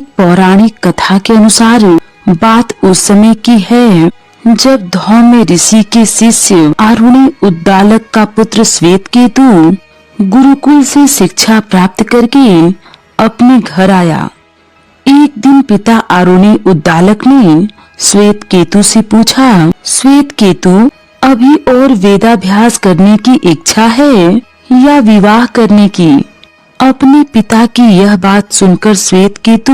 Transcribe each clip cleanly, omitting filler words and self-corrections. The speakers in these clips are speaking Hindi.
एक पौराणिक कथा के अनुसार बात उस समय की है जब धौम्य ऋषि के शिष्य आरुणि उद्दालक का पुत्र श्वेतकेतु गुरुकुल से शिक्षा प्राप्त करके अपने घर आया। एक दिन पिता आरुणि उद्दालक ने श्वेतकेतु से पूछा, श्वेतकेतु, अभी और वेदाभ्यास करने की इच्छा है या विवाह करने की? अपने पिता की यह बात सुनकर श्वेतकेतु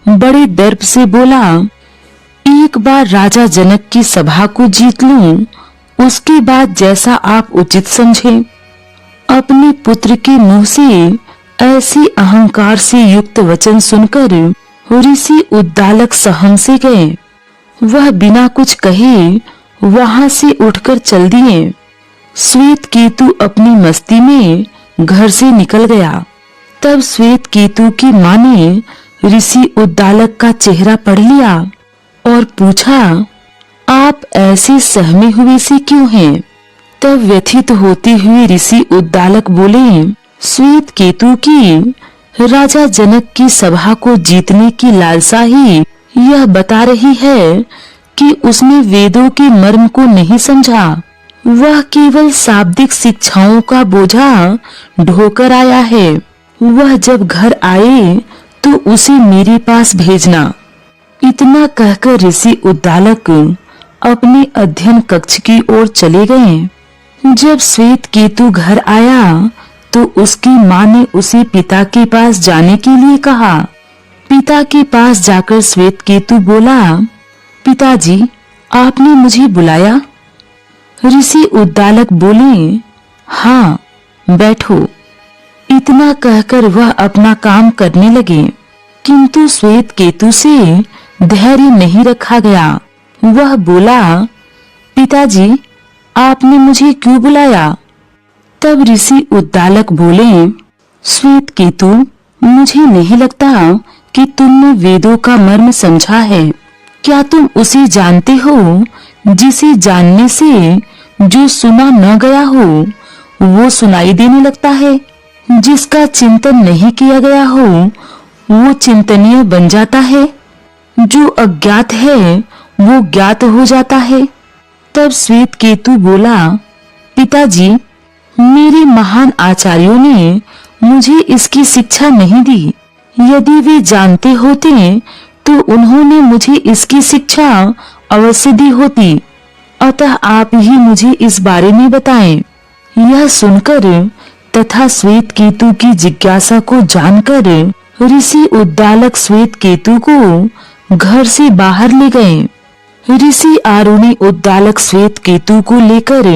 बड़े दर्प से बोला, एक बार राजा जनक की सभा को जीत लूं, उसके बाद जैसा आप उचित समझें। अपने पुत्र के मुंह से ऐसी अहंकार से युक्त वचन सुनकर ऋषि उद्दालक सहम से गए। वह बिना कुछ कहे वहां से उठकर चल दिए। श्वेतकेतु अपनी मस्ती में घर से निकल गया। तब श्वेतकेतु की मां ने ऋषि उद्दालक का चेहरा पढ़ लिया और पूछा, आप ऐसे सहमे हुए से क्यों हैं? तब व्यथित होते हुए ऋषि उद्दालक बोले, श्वेतकेतु की राजा जनक की सभा को जीतने की लालसा ही यह बता रही है कि उसने वेदों के मर्म को नहीं समझा। वह केवल शाब्दिक शिक्षाओं का बोझा ढोकर आया है। वह जब घर आए तो उसे मेरे पास भेजना। इतना कहकर ऋषि उद्दालक अपने अध्ययन कक्ष की ओर चले गए। जब श्वेतकेतु घर आया तो उसकी मां ने उसे पिता के पास जाने के लिए कहा। पिता के पास जाकर श्वेतकेतु बोला, पिताजी, आपने मुझे बुलाया? ऋषि उद्दालक बोले, हाँ, बैठो। इतना कहकर वह अपना काम करने लगे, किंतु श्वेतकेतु से धैर्य नहीं रखा गया। वह बोला, पिताजी, आपने मुझे क्यों बुलाया? तब ऋषि उद्दालक बोले, श्वेतकेतु, मुझे नहीं लगता कि तुमने वेदों का मर्म समझा है। क्या तुम उसे जानते हो जिसे जानने से जो सुना न गया हो वो सुनाई देने लगता है? जिसका चिंतन नहीं किया गया हो वो चिंतनीय बन जाता है। जो अज्ञात है वो ज्ञात हो जाता है। तब श्वेतकेतु बोला, पिताजी, मेरे महान आचार्यों ने मुझे इसकी शिक्षा नहीं दी। यदि वे जानते होते तो उन्होंने मुझे इसकी शिक्षा अवश्य दी होती। अतः आप ही मुझे इस बारे में बताएं। यह सुनकर तथा श्वेतकेतु की जिज्ञासा को जानकर ऋषि उद्दालक श्वेतकेतु को घर से बाहर ले गए। ऋषि आरुणि उद्दालक श्वेतकेतु को लेकर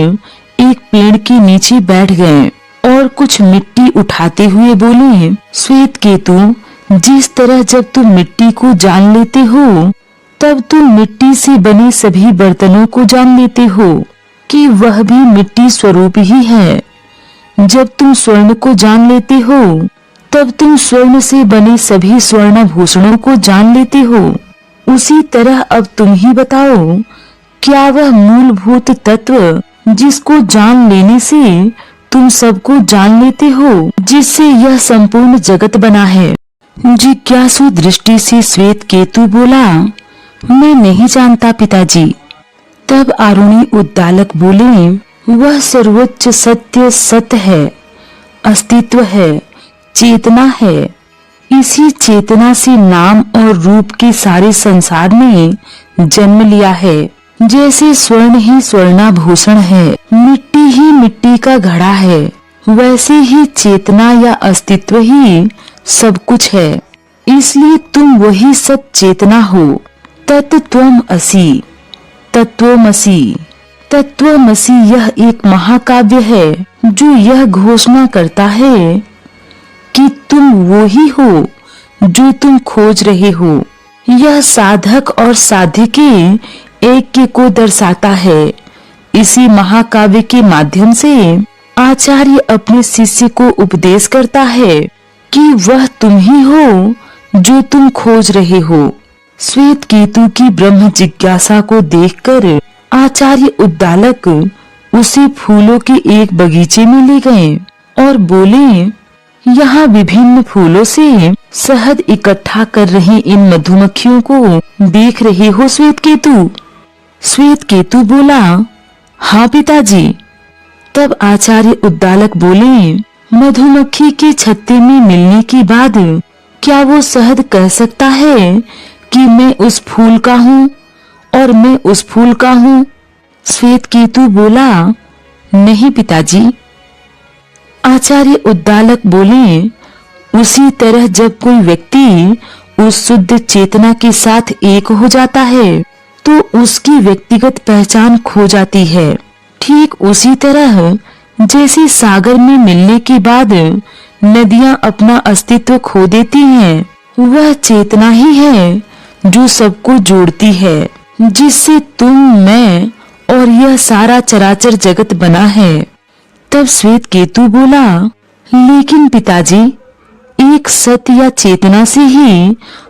एक पेड़ के नीचे बैठ गए और कुछ मिट्टी उठाते हुए बोले, श्वेतकेतु, जिस तरह जब तुम मिट्टी को जान लेते हो तब तुम मिट्टी से बने सभी बर्तनों को जान लेते हो कि वह भी मिट्टी स्वरूप ही है। जब तुम स्वर्ण को जान लेते हो तब तुम स्वर्ण से बने सभी स्वर्ण भूषणों को जान लेते हो। उसी तरह अब तुम ही बताओ, क्या वह मूलभूत तत्व जिसको जान लेने से तुम सबको जान लेते हो, जिससे यह संपूर्ण जगत बना है? जिज्ञासु दृष्टि से श्वेतकेतु बोला, मैं नहीं जानता पिताजी। तब आरुणि उद्दालक बोले, वह सर्वोच्च सत्य सत है, अस्तित्व है, चेतना है। इसी चेतना से नाम और रूप के सारे संसार ने जन्म लिया है। जैसे स्वर्ण ही स्वर्णाभूषण है, मिट्टी ही मिट्टी का घड़ा है, वैसे ही चेतना या अस्तित्व ही सब कुछ है। इसलिए तुम वही सत चेतना हो। तत्त्वम् असि, तत्त्वमसि। तत्त्वमसि यह एक महाकाव्य है जो यह घोषणा करता है कि तुम वो ही हो जो तुम खोज रहे हो। यह साधक और साध्य के ऐक्य को दर्शाता है। इसी महाकाव्य के माध्यम से आचार्य अपने शिष्य को उपदेश करता है कि वह तुम ही हो जो तुम खोज रहे हो। श्वेतकेतु की ब्रह्म जिज्ञासा को देखकर आचार्य उद्दालक उसे फूलों के एक बगीचे में ले गए और बोले, यहाँ विभिन्न फूलों से शहद इकट्ठा कर रही इन मधुमक्खियों को देख रहे हो श्वेत केतु? श्वेत केतु बोला, हाँ पिताजी। तब आचार्य उद्दालक बोले, मधुमक्खी के छत्ते में मिलने के बाद क्या वो शहद कह सकता है कि मैं उस फूल का हूँ और मैं उस फूल का हूँ? श्वेत केतु बोला, नहीं पिताजी। आचार्य उद्दालक बोले, उसी तरह जब कोई व्यक्ति उस शुद्ध चेतना के साथ एक हो जाता है तो उसकी व्यक्तिगत पहचान खो जाती है। ठीक उसी तरह जैसे सागर में मिलने के बाद नदियां अपना अस्तित्व खो देती हैं, वह चेतना ही है जो सबको जोड़ती है, जिससे तुम, मैं और यह सारा चराचर जगत बना है। तब श्वेत केतु बोला, लेकिन पिताजी, एक सत्य या चेतना से ही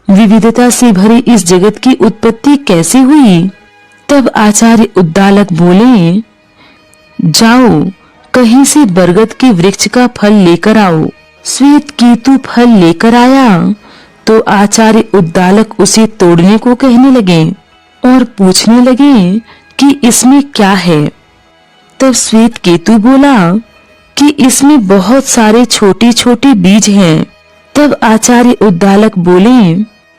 विविधता से भरे इस जगत की उत्पत्ति कैसे हुई? तब आचार्य उद्दालक बोले, जाओ कहीं से बरगद के वृक्ष का फल लेकर आओ। श्वेत केतु फल लेकर आया तो आचार्य उद्दालक उसे तोड़ने को कहने लगे और पूछने लगे कि इसमें क्या है। तब श्वेत केतु बोला कि इसमें बहुत सारे छोटे छोटे बीज हैं। तब आचार्य उद्दालक बोले,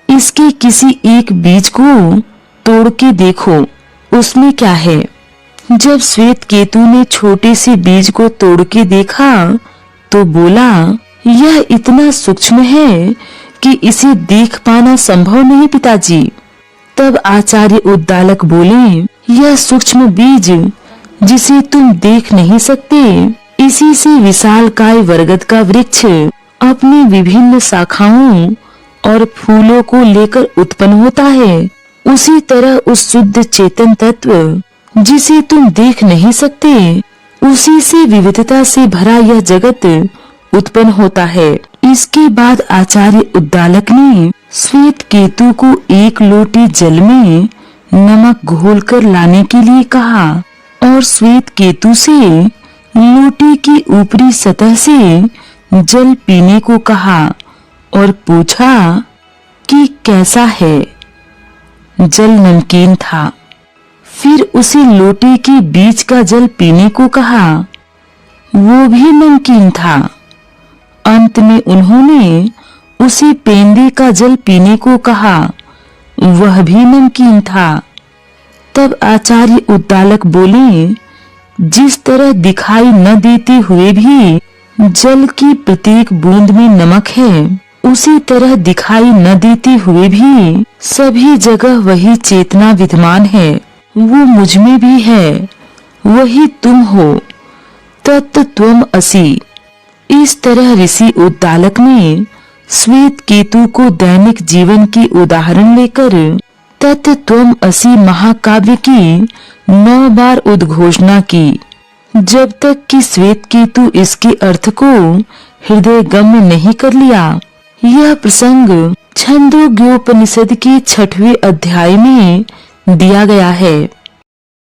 इसके किसी एक बीज को तोड़ के देखो, उसमें क्या है। जब श्वेत केतु ने छोटे से बीज को तोड़ के देखा तो बोला, यह इतना सूक्ष्म है कि इसे देख पाना संभव नहीं पिताजी। तब आचार्य उद्दालक बोले, यह सूक्ष्म बीज जिसे तुम देख नहीं सकते, इसी से विशालकाय बरगद का वृक्ष अपनी विभिन्न शाखाओं और फूलों को लेकर उत्पन्न होता है। उसी तरह उस शुद्ध चेतन तत्व जिसे तुम देख नहीं सकते, उसी से विविधता से भरा यह जगत उत्पन्न होता है। इसके बाद आचार्य उद्दालक ने श्वेत केतु को एक लोटे जल में नमक घोलकर लाने के लिए कहा और श्वेत केतु से लोटे की ऊपरी सतह से जल पीने को कहा और पूछा कि कैसा है। जल नमकीन था। फिर उसे लोटे के बीच का जल पीने को कहा, वो भी नमकीन था। अंत में उन्होंने उसे पेंदे का जल पीने को कहा, वह भी नमकीन था। तब आचार्य उद्दालक बोले, जिस तरह दिखाई न देते हुए भी जल की प्रत्येक बूंद में नमक है, उसी तरह दिखाई न देते हुए भी सभी जगह वही चेतना विद्यमान है। वो मुझ में भी है, वही तुम हो, तत्त्वम असि। इस तरह ऋषि उद्दालक ने श्वेत केतु को दैनिक जीवन की उदाहरण लेकर तत्त्वम असि महाकाव्य की 9 बार उद्घोषणा की, जब तक कि श्वेत केतु इसके अर्थ को हृदयगम्य नहीं कर लिया। यह प्रसंग छंदोग्योपनिषद के 6वें अध्याय में दिया गया है।